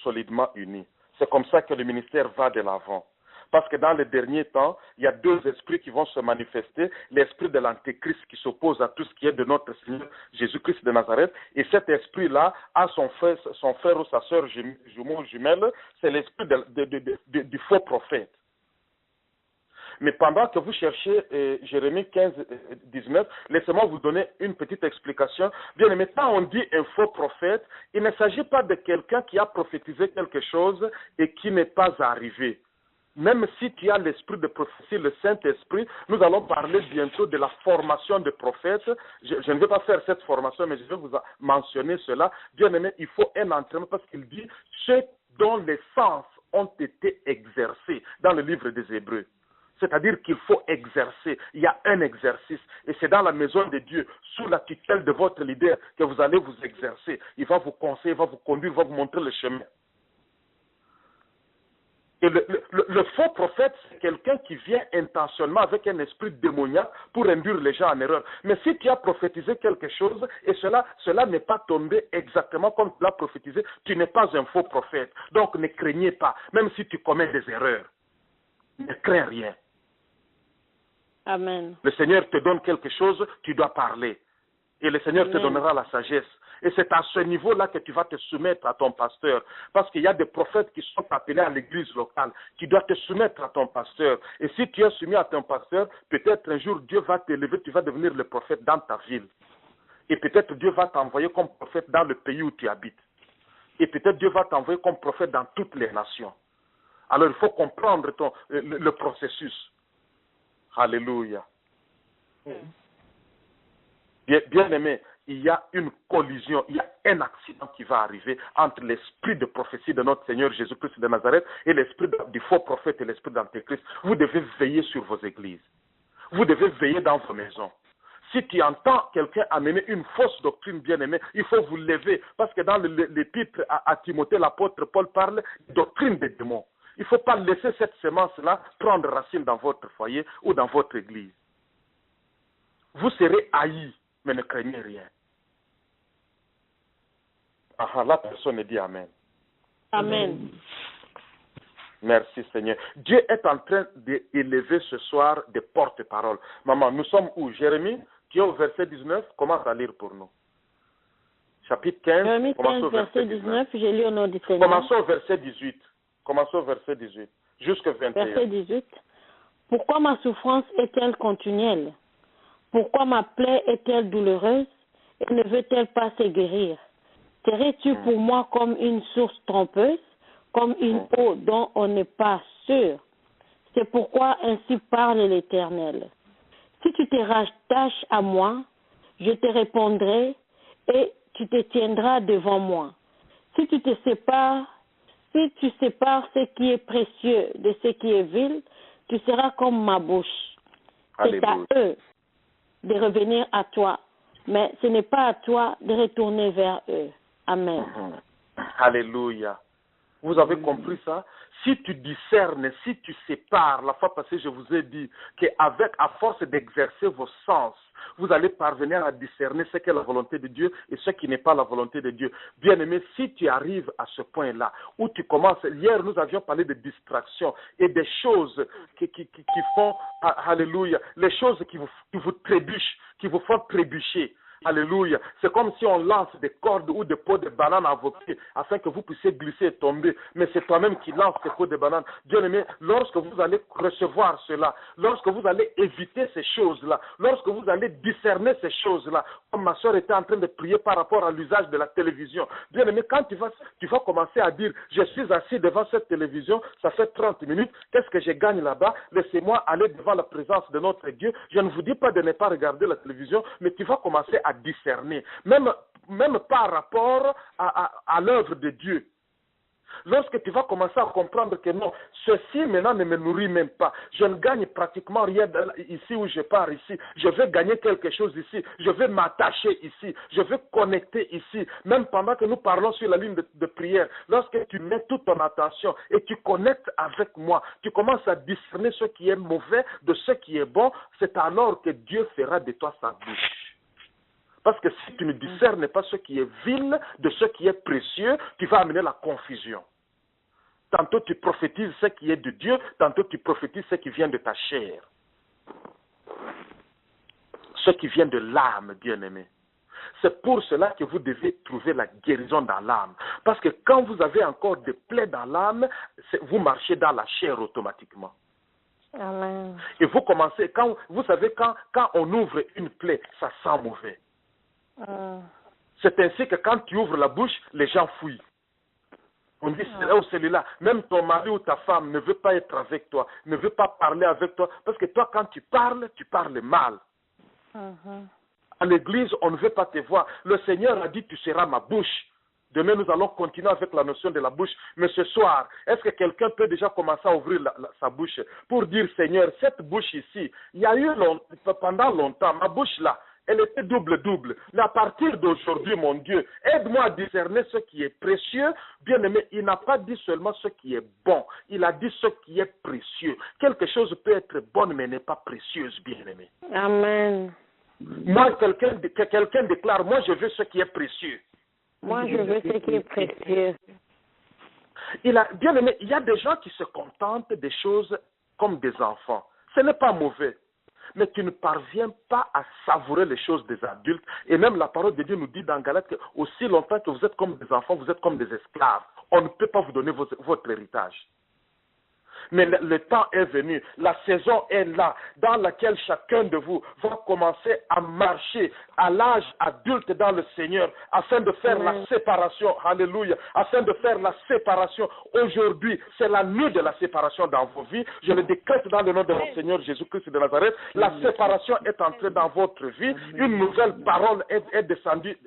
solidement unis. C'est comme ça que le ministère va de l'avant. Parce que dans les derniers temps, il y a deux esprits qui vont se manifester. L'esprit de l'antéchrist qui s'oppose à tout ce qui est de notre Seigneur Jésus-Christ de Nazareth. Et cet esprit-là a son frère ou sa sœur jumelle. C'est l'esprit du faux prophète. Mais pendant que vous cherchez Jérémie 15, 19, laissez-moi vous donner une petite explication. Bien aimé, quand on dit un faux prophète, il ne s'agit pas de quelqu'un qui a prophétisé quelque chose et qui n'est pas arrivé. Même si tu as l'esprit de prophétie, le Saint-Esprit, nous allons parler bientôt de la formation des prophètes. Je ne vais pas faire cette formation, mais je vais vous mentionner cela. Bien aimé, il faut un entraînement parce qu'il dit ceux dont les sens ont été exercés dans le livre des Hébreux. C'est-à-dire qu'il faut exercer. Il y a un exercice. Et c'est dans la maison de Dieu, sous la tutelle de votre leader, que vous allez vous exercer. Il va vous conseiller, il va vous conduire, il va vous montrer le chemin. Et le faux prophète, c'est quelqu'un qui vient intentionnellement avec un esprit démoniaque pour induire les gens en erreur. Mais si tu as prophétisé quelque chose et cela n'est pas tombé exactement comme tu l'as prophétisé, tu n'es pas un faux prophète. Donc ne craignez pas, même si tu commets des erreurs. Ne crains rien. Amen. Le Seigneur te donne quelque chose, tu dois parler. Et le Seigneur te donnera la sagesse. Et c'est à ce niveau-là que tu vas te soumettre à ton pasteur. Parce qu'il y a des prophètes qui sont appelés à l'église locale. Tu dois te soumettre à ton pasteur. Et si tu es soumis à ton pasteur, peut-être un jour Dieu va t'élever, tu vas devenir le prophète dans ta ville. Et peut-être Dieu va t'envoyer comme prophète dans le pays où tu habites. Et peut-être Dieu va t'envoyer comme prophète dans toutes les nations. Alors il faut comprendre le processus. Alléluia. Bien aimé, il y a une collision, il y a un accident qui va arriver entre l'esprit de prophétie de notre Seigneur Jésus-Christ de Nazareth et l'esprit du faux prophète et l'esprit d'antéchrist. Vous devez veiller sur vos églises. Vous devez veiller dans vos maisons. Si tu entends quelqu'un amener une fausse doctrine, bien aimé, il faut vous lever. Parce que dans l'épître à Timothée, l'apôtre Paul parle de doctrine des démons. Il ne faut pas laisser cette semence-là prendre racine dans votre foyer ou dans votre église. Vous serez haïs, mais ne craignez rien. La personne dit Amen. Amen. Merci Seigneur. Dieu est en train d'élever ce soir des porte-paroles. Maman, nous sommes où? Jérémie, qui est au verset 19, commence à lire pour nous. Chapitre 15, Jérémie 15, verset 19, j'ai lu au nom du Seigneur. Commençons au verset 18. Commençons au verset 18, jusqu'au 21. Verset 18. Pourquoi ma souffrance est-elle continuelle? Pourquoi ma plaie est-elle douloureuse et ne veut-elle pas se guérir? Serais-tu pour moi comme une source trompeuse, comme une eau dont on n'est pas sûr? C'est pourquoi ainsi parle l'Éternel. Si tu te rattaches à moi, je te répondrai et tu te tiendras devant moi. Si tu sépares ce qui est précieux de ce qui est vil, tu seras comme ma bouche. C'est à eux de revenir à toi, mais ce n'est pas à toi de retourner vers eux. Amen. Alléluia. Vous avez compris ça? Si tu discernes, si tu sépares, la fois passée, je vous ai dit à force d'exercer vos sens, vous allez parvenir à discerner ce qu'est la volonté de Dieu et ce qui n'est pas la volonté de Dieu. Bien-aimé, si tu arrives à ce point-là, où tu commences, hier nous avions parlé de distraction et des choses qui font, alléluia, les choses qui vous trébuchent, qui vous font trébucher. Alléluia. C'est comme si on lance des cordes ou des pots de banane à vos pieds afin que vous puissiez glisser et tomber. Mais c'est toi-même qui lance ces pots de banane. Bien-aimé, lorsque vous allez recevoir cela, lorsque vous allez éviter ces choses-là, lorsque vous allez discerner ces choses-là, comme ma soeur était en train de prier par rapport à l'usage de la télévision. Bien-aimé, quand tu vas commencer à dire, je suis assis devant cette télévision, ça fait 30 minutes, qu'est-ce que je gagne là-bas? Laissez-moi aller devant la présence de notre Dieu. Je ne vous dis pas de ne pas regarder la télévision, mais tu vas commencer à discerner, même par rapport à l'œuvre de Dieu. Lorsque tu vas commencer à comprendre que non, ceci maintenant ne me nourrit même pas, je ne gagne pratiquement rien ici où je pars ici, je vais gagner quelque chose ici, je vais m'attacher ici, je vais connecter ici, même pendant que nous parlons sur la ligne de prière, lorsque tu mets toute ton attention et tu connectes avec moi, tu commences à discerner ce qui est mauvais de ce qui est bon, c'est alors que Dieu fera de toi sa bouche. Parce que si tu ne discernes pas ce qui est vil de ce qui est précieux, tu vas amener la confusion. Tantôt tu prophétises ce qui est de Dieu, tantôt tu prophétises ce qui vient de ta chair. Ce qui vient de l'âme, bien-aimé. C'est pour cela que vous devez trouver la guérison dans l'âme. Parce que quand vous avez encore des plaies dans l'âme, vous marchez dans la chair automatiquement. Amen. Et vous commencez, vous savez, quand on ouvre une plaie, ça sent mauvais. C'est ainsi que quand tu ouvres la bouche, les gens fuient. On dit c'est là ou c'est là. Même ton mari ou ta femme ne veut pas être avec toi, ne veut pas parler avec toi. Parce que toi, quand tu parles mal. À l'église, on ne veut pas te voir. Le Seigneur a dit, tu seras ma bouche. Demain, nous allons continuer avec la notion de la bouche. Mais ce soir, est-ce que quelqu'un peut déjà commencer à ouvrir sa bouche pour dire, Seigneur, cette bouche ici, il y a eu pendant longtemps, ma bouche là, elle était double-double. Mais à partir d'aujourd'hui, mon Dieu, aide-moi à discerner ce qui est précieux. Bien-aimé, il n'a pas dit seulement ce qui est bon. Il a dit ce qui est précieux. Quelque chose peut être bonne, mais n'est pas précieuse, bien-aimé. Amen. Moi, quelqu'un déclare, moi, je veux ce qui est précieux. Moi, je veux ce qui est précieux. Bien-aimé, il y a des gens qui se contentent des choses comme des enfants. Ce n'est pas mauvais. Mais tu ne parviens pas à savourer les choses des adultes. Et même la parole de Dieu nous dit dans Galates que aussi longtemps que vous êtes comme des enfants, vous êtes comme des esclaves. On ne peut pas vous donner votre héritage. Mais le temps est venu, la saison est là, dans laquelle chacun de vous va commencer à marcher à l'âge adulte dans le Seigneur, afin de faire la séparation, alléluia, afin de faire la séparation. Aujourd'hui, c'est la nuit de la séparation dans vos vies. Je le décrète dans le nom de mon Seigneur Jésus-Christ de Nazareth. La séparation est entrée dans votre vie. Une nouvelle parole est descendue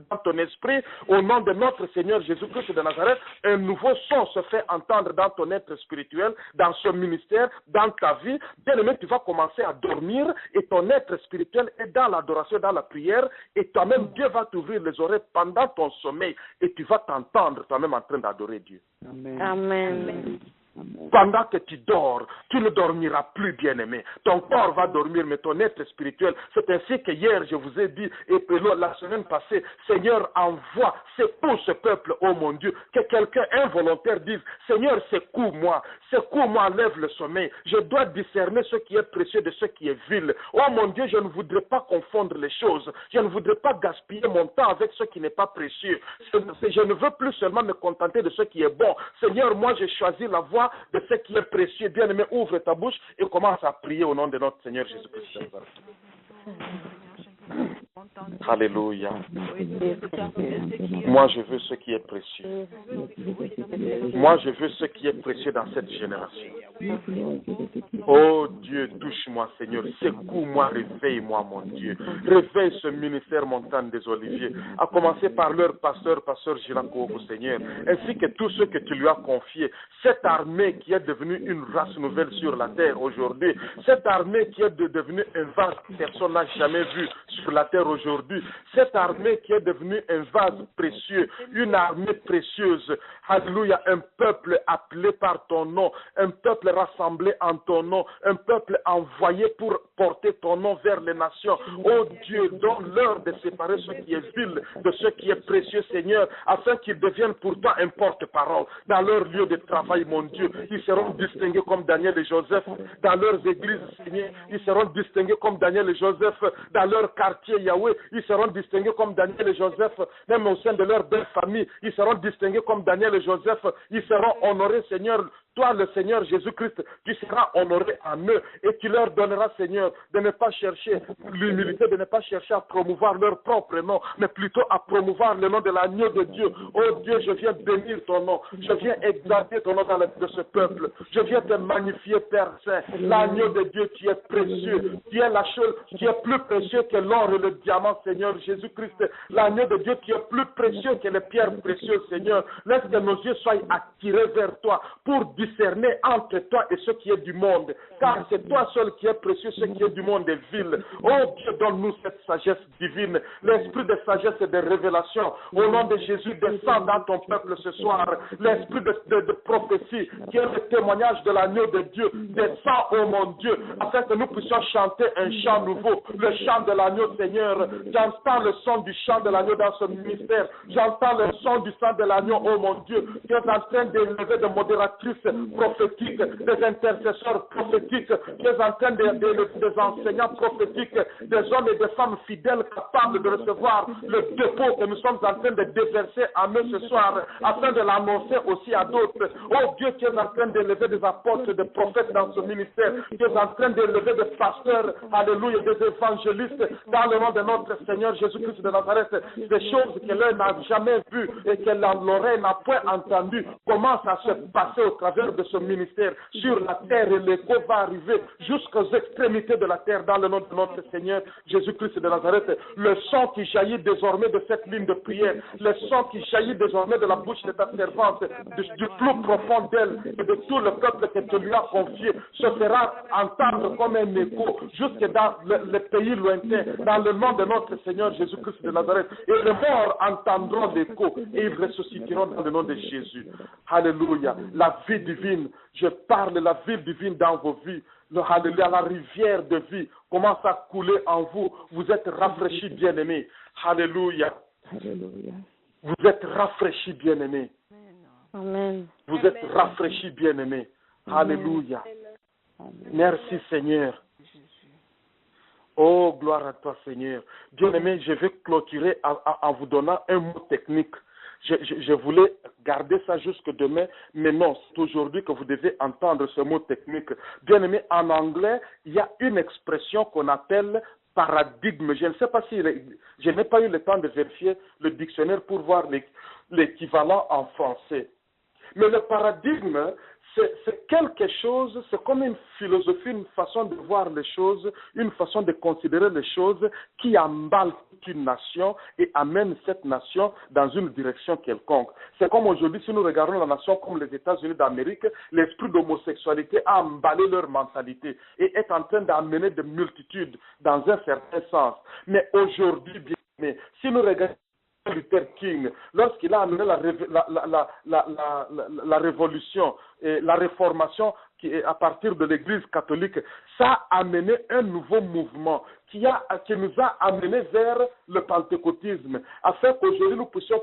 dans ton esprit. Au nom de notre Seigneur Jésus-Christ de Nazareth, un nouveau son se fait entendre dans ton être spirituel, dans ce ministère, dans ta vie. Bien-aimé, tu vas commencer à dormir et ton être spirituel est dans l'adoration, dans la prière, et toi-même, Dieu va t'ouvrir les oreilles pendant ton sommeil et tu vas t'entendre toi-même en train d'adorer Dieu. Amen. Amen. Pendant que tu dors, tu ne dormiras plus, bien-aimé. Ton corps va dormir, mais ton être spirituel. C'est ainsi que hier, je vous ai dit, et la semaine passée, Seigneur, envoie, secoue ce peuple, oh mon Dieu. Que quelqu'un involontaire dise, Seigneur, secoue-moi, enlève le sommeil. Je dois discerner ce qui est précieux de ce qui est vil. Oh mon Dieu, je ne voudrais pas confondre les choses. Je ne voudrais pas gaspiller mon temps avec ce qui n'est pas précieux. Je ne veux plus seulement me contenter de ce qui est bon. Seigneur, moi, j'ai choisi la voie de ce qui est précieux. Bien-aimé, ouvre ta bouche et commence à prier au nom de notre Seigneur Jésus-Christ. Alléluia. Moi, je veux ce qui est précieux. Moi, je veux ce qui est précieux dans cette génération. Oh Dieu, touche-moi, Seigneur. Secoue-moi, réveille-moi, mon Dieu. Réveille ce ministère Montagne des Oliviers, à commencer par leur pasteur Gilakovo, Seigneur, ainsi que tous ceux que tu lui as confiés. Cette armée qui est devenue une race nouvelle sur la terre aujourd'hui, cette armée qui est devenue un vase que personne n'a jamais vu sur la terre aujourd'hui, cette armée qui est devenue un vase précieux, une armée précieuse. Alléluia, un peuple appelé par ton nom, un peuple rassemblé en ton nom, un peuple envoyé pour porter ton nom vers les nations. Oh Dieu, donne-leur de séparer ce qui est vil de ce qui est précieux, Seigneur, afin qu'ils deviennent pour toi un porte-parole. Dans leur lieu de travail, mon Dieu, ils seront distingués comme Daniel et Joseph. Dans leurs églises, Seigneur, ils seront distingués comme Daniel et Joseph. Dans leur quartier, Yahweh, ils seront distingués comme Daniel et Joseph. Même au sein de leur belle famille, ils seront distingués comme Daniel et Joseph. Ils seront honorés, Seigneur. Toi, le Seigneur Jésus-Christ, tu seras honoré en eux et tu leur donneras, Seigneur, de ne pas chercher l'humilité, de ne pas chercher à promouvoir leur propre nom, mais plutôt à promouvoir le nom de l'agneau de Dieu. Oh Dieu, je viens bénir ton nom, je viens exalter ton nom dans de ce peuple, je viens te magnifier, Père Saint, l'agneau de Dieu qui est précieux, qui est la chose qui est plus précieux que l'or et le diamant, Seigneur Jésus-Christ, l'agneau de Dieu qui est plus précieux que les pierres précieuses, Seigneur. Laisse que nos yeux soient attirés vers toi pour discerner entre toi et ce qui est du monde, car c'est toi seul qui est précieux, ce qui est du monde est vil. Oh Dieu, donne-nous cette sagesse divine, l'esprit de sagesse et de révélation. Au nom de Jésus, descends dans ton peuple ce soir. L'esprit de prophétie, qui est le témoignage de l'agneau de Dieu, descend, oh mon Dieu, afin que nous puissions chanter un chant nouveau, le chant de l'agneau, Seigneur. J'entends le son du chant de l'agneau dans ce ministère. J'entends le son du sang de l'agneau, oh mon Dieu, qui est en train d'élever de modératrices prophétiques, des intercesseurs prophétiques, qui est en train des enseignants prophétiques, des hommes et des femmes fidèles capables de recevoir le dépôt que nous sommes en train de déverser en eux ce soir, afin de l'annoncer aussi à d'autres. Oh Dieu, qui est en train d'élever des apôtres, des prophètes dans ce ministère, qui est en train d'élever des pasteurs, alléluia, des évangélistes, dans le nom de notre Seigneur Jésus-Christ de Nazareth, des choses que l'œil n'a jamais vues et que l'oreille n'a point entendues, commencent à se passer au travers de ce ministère sur la terre, et l'écho va arriver jusqu'aux extrémités de la terre dans le nom de notre Seigneur Jésus-Christ de Nazareth. Le son qui jaillit désormais de cette ligne de prière, le son qui jaillit désormais de la bouche de ta servante, du plus profond d'elle et de tout le peuple que tu lui as confié, se fera entendre comme un écho jusque dans le pays lointain, dans le nom de notre Seigneur Jésus-Christ de Nazareth. Et les morts entendront l'écho et ils ressusciteront dans le nom de Jésus. Alléluia. La vie divine, je parle la vie divine dans vos vies. Alléluia, la rivière de vie commence à couler en vous. Vous êtes rafraîchis, bien-aimés. Alléluia. Alléluia. Vous êtes rafraîchis, bien-aimés. Amen. Vous êtes rafraîchis, bien-aimés. Alléluia. Merci, Seigneur. Oh, gloire à toi, Seigneur. Bien-aimés, je vais clôturer en vous donnant un mot technique. Je voulais garder ça jusque demain, mais non, c'est aujourd'hui que vous devez entendre ce mot technique. Bien aimé, en anglais, il y a une expression qu'on appelle paradigme. Je ne sais pas si, je n'ai pas eu le temps de vérifier le dictionnaire pour voir l'équivalent en français. Mais le paradigme, c'est quelque chose, c'est comme une philosophie, une façon de voir les choses, une façon de considérer les choses qui emballe toute une nation et amène cette nation dans une direction quelconque. C'est comme aujourd'hui, si nous regardons la nation comme les États-Unis d'Amérique, l'esprit d'homosexualité a emballé leur mentalité et est en train d'amener des multitudes dans un certain sens. Mais aujourd'hui, bien aimé, si nous regardons Luther King, lorsqu'il a amené la révolution et la réformation à partir de l'Église catholique, ça a amené un nouveau mouvement qui nous a amené vers le pentecôtisme, afin qu'aujourd'hui nous puissions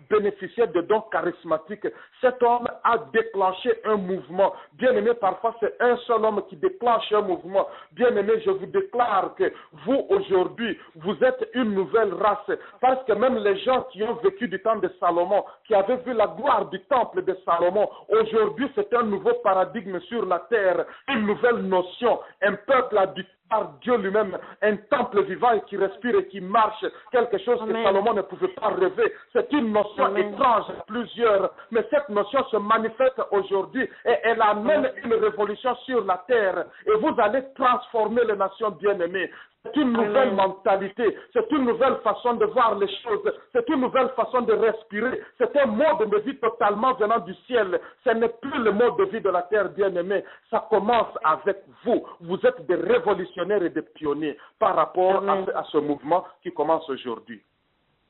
bénéficier de dons charismatiques. Cet homme a déclenché un mouvement. Bien aimé, parfois c'est un seul homme qui déclenche un mouvement. Bien aimé, je vous déclare que vous aujourd'hui, vous êtes une nouvelle race, parce que même les gens qui ont vécu du temps de Salomon, qui avaient vu la gloire du temple de Salomon, aujourd'hui c'est un nouveau paradigme sur la terre, une nouvelle notion. Un peuple a du par Dieu lui-même, un temple vivant et qui respire et qui marche, quelque chose que Salomon ne pouvait pas rêver. C'est une notion étrange à plusieurs, mais cette notion se manifeste aujourd'hui et elle amène une révolution sur la terre et vous allez transformer les nations bien-aimées. C'est une nouvelle mentalité, c'est une nouvelle façon de voir les choses, c'est une nouvelle façon de respirer, c'est un mode de vie totalement venant du ciel. Ce n'est plus le mode de vie de la terre bien-aimée, ça commence avec vous. Vous êtes des révolutionnaires et des pionniers par rapport à ce mouvement qui commence aujourd'hui.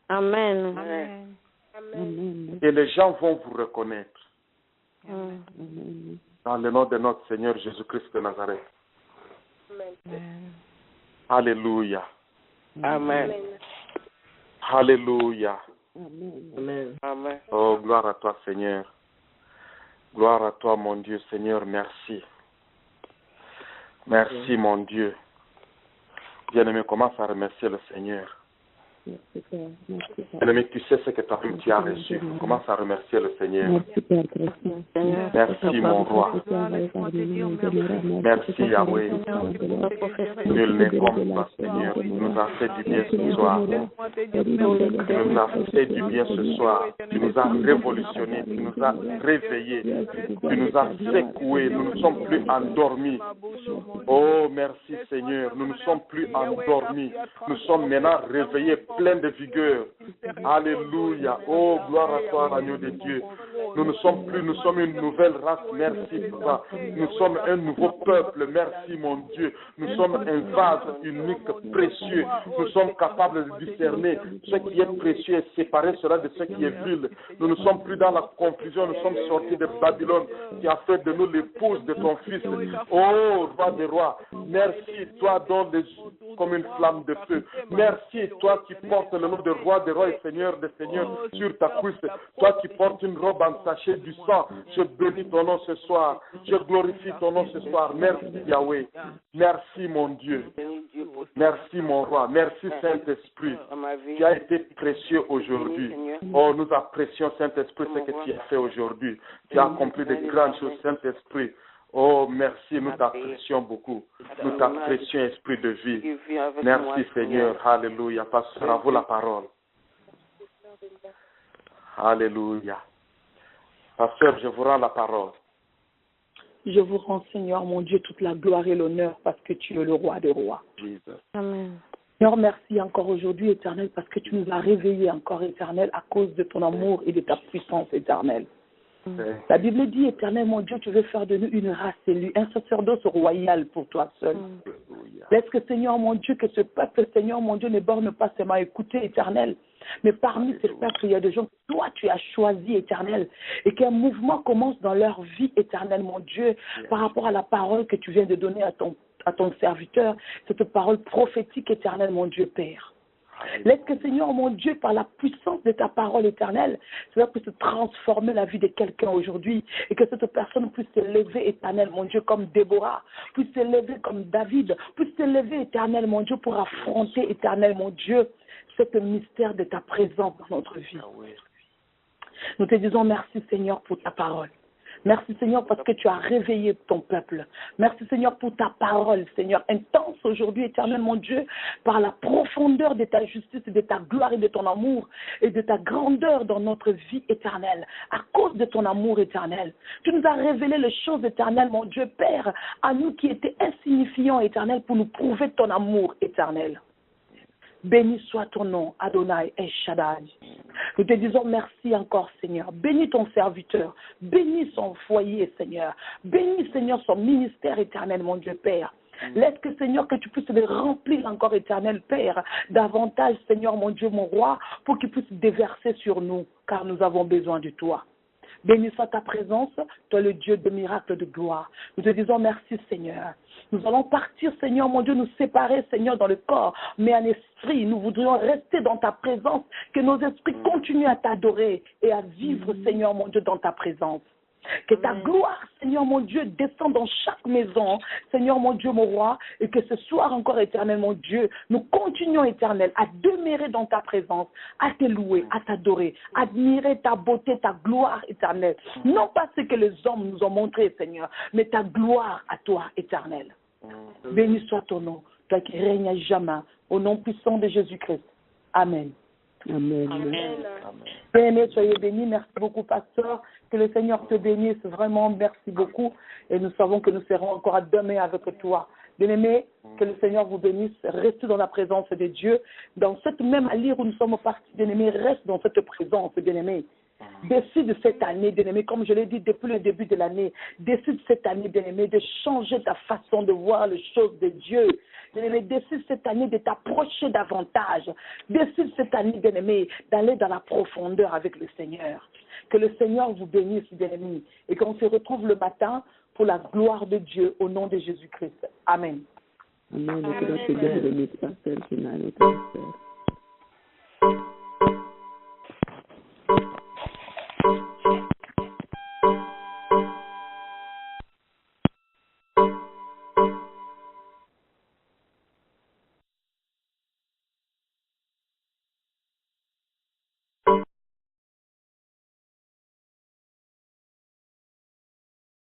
Amen. Amen. Amen. Et les gens vont vous reconnaître. Dans le nom de notre Seigneur Jésus-Christ de Nazareth. Amen. Alléluia. Amen. Alléluia. Amen. Amen. Oh, gloire à toi, Seigneur. Gloire à toi, mon Dieu. Seigneur, merci. Merci, mon Dieu. Bien-aimé, commence à remercier le Seigneur. Bien-aimé, tu sais ce que tu as reçu. Commence à remercier le Seigneur. Merci, mon roi. Merci, Yahweh. Nul n'est comme toi, Seigneur. Tu nous as fait du bien ce soir. Tu nous as fait du bien ce soir. Tu nous as révolutionnés. Tu nous as réveillés. Tu nous as secoués. Nous ne sommes plus endormis. Oh, merci, Seigneur. Nous ne sommes plus endormis. Nous sommes maintenant réveillés, pleins de vigueur. Alléluia. Oh, gloire à toi, l'agneau de Dieu. Nous ne sommes plus, nous sommes une nouvelle race. Merci pour ça. Nous sommes un nouveau peuple. Merci, mon Dieu. Nous sommes un vase unique, précieux. Nous sommes capables de discerner ce qui est précieux et séparer cela de ce qui est vil. Nous ne sommes plus dans la confusion. Nous sommes sortis de Babylone qui a fait de nous l'épouse de ton Fils. Oh, roi des rois. Merci, toi dont les comme une flamme de feu. Merci, toi qui portes le nom de roi des rois et seigneur des seigneurs sur ta cuisse. Toi qui portes une robe en sachet du sang. Je bénis ton nom ce soir. Je glorifie ton nom ce soir. Merci, Yahweh. Merci, mon Dieu. Merci, mon roi. Merci, Saint-Esprit. Tu as été précieux aujourd'hui. Oh, nous apprécions, Saint-Esprit, ce que tu as fait aujourd'hui. Tu as accompli de grandes choses, Saint-Esprit. Oh, merci, nous t'apprécions beaucoup. Nous t'apprécions, Esprit de vie. Merci, Seigneur. Alléluia. Pasteur, à vous la parole. Alléluia. Pasteur, je vous rends la parole. Je vous rends, Seigneur, mon Dieu, toute la gloire et l'honneur parce que tu es le roi des rois. Amen. Seigneur, merci encore aujourd'hui, Éternel, parce que tu nous as réveillés encore, Éternel, à cause de ton amour et de ta puissance, Éternel. La Bible dit, Éternel, mon Dieu, tu veux faire de nous une race élue, un sacerdoce royal pour toi seul. Laisse que, Seigneur, mon Dieu, que ce peuple, Seigneur, mon Dieu, ne borne pas seulement à écouter, Éternel, mais parmi ces peuples, il y a des gens que toi, tu as choisis, Éternel, et qu'un mouvement commence dans leur vie, Éternel, mon Dieu, par rapport à la parole que tu viens de donner à ton serviteur, cette parole prophétique, Éternel, mon Dieu, Père. Laisse que, Seigneur, mon Dieu, par la puissance de ta parole éternelle, cela puisse transformer la vie de quelqu'un aujourd'hui et que cette personne puisse s'élever, éternel, mon Dieu, comme Déborah, puisse s'élever comme David, puisse s'élever, éternel, mon Dieu, pour affronter, éternel, mon Dieu, ce mystère de ta présence dans notre vie. Nous te disons merci, Seigneur, pour ta parole. Merci, Seigneur, parce que tu as réveillé ton peuple. Merci, Seigneur, pour ta parole, Seigneur, intense aujourd'hui, éternel, mon Dieu, par la profondeur de ta justice, de ta gloire et de ton amour et de ta grandeur dans notre vie éternelle, à cause de ton amour éternel. Tu nous as révélé les choses éternelles, mon Dieu, Père, à nous qui étaient insignifiants, éternel, pour nous prouver ton amour éternel. Béni soit ton nom, Adonai El Shaddai. Nous te disons merci encore, Seigneur. Bénis ton serviteur. Bénis son foyer, Seigneur. Bénis, Seigneur, son ministère éternel, mon Dieu Père. Laisse que, Seigneur, que tu puisses le remplir encore, éternel Père, davantage, Seigneur, mon Dieu, mon roi, pour qu'il puisse déverser sur nous, car nous avons besoin de toi. Béni soit ta présence, toi le Dieu de miracles de gloire. Nous te disons merci, Seigneur. Nous allons partir, Seigneur, mon Dieu, nous séparer, Seigneur, dans le corps, mais en esprit. Nous voudrions rester dans ta présence, que nos esprits continuent à t'adorer et à vivre, Seigneur, mon Dieu, dans ta présence. Que ta gloire, Seigneur mon Dieu, descende dans chaque maison, Seigneur mon Dieu, mon roi, et que ce soir encore, éternel mon Dieu, nous continuons, éternel, à demeurer dans ta présence, à te louer, à t'adorer, à admirer ta beauté, ta gloire éternelle. Non pas ce que les hommes nous ont montré, Seigneur, mais ta gloire à toi, éternel. Béni soit ton nom. toi qui règnes à jamais, au nom puissant de Jésus-Christ. Amen. Amen. Bien-aimés, soyez bénis. Merci beaucoup, pasteur. Que le Seigneur te bénisse. Vraiment, merci beaucoup. Et nous savons que nous serons encore à demain avec toi. Bien-aimés, que le Seigneur vous bénisse. Restez dans la présence de Dieu. Dans cette même allure où nous sommes partis, bien-aimés, reste dans cette présence, bien-aimés. Décide cette année, bien-aimé, comme je l'ai dit depuis le début de l'année, décide cette année, bien-aimé, de changer ta façon de voir les choses de Dieu. Bien-aimé, décide cette année de t'approcher davantage. Décide cette année, bien-aimé, d'aller dans la profondeur avec le Seigneur. Que le Seigneur vous bénisse, bien-aimé, et qu'on se retrouve le matin pour la gloire de Dieu au nom de Jésus-Christ. Amen. Amen.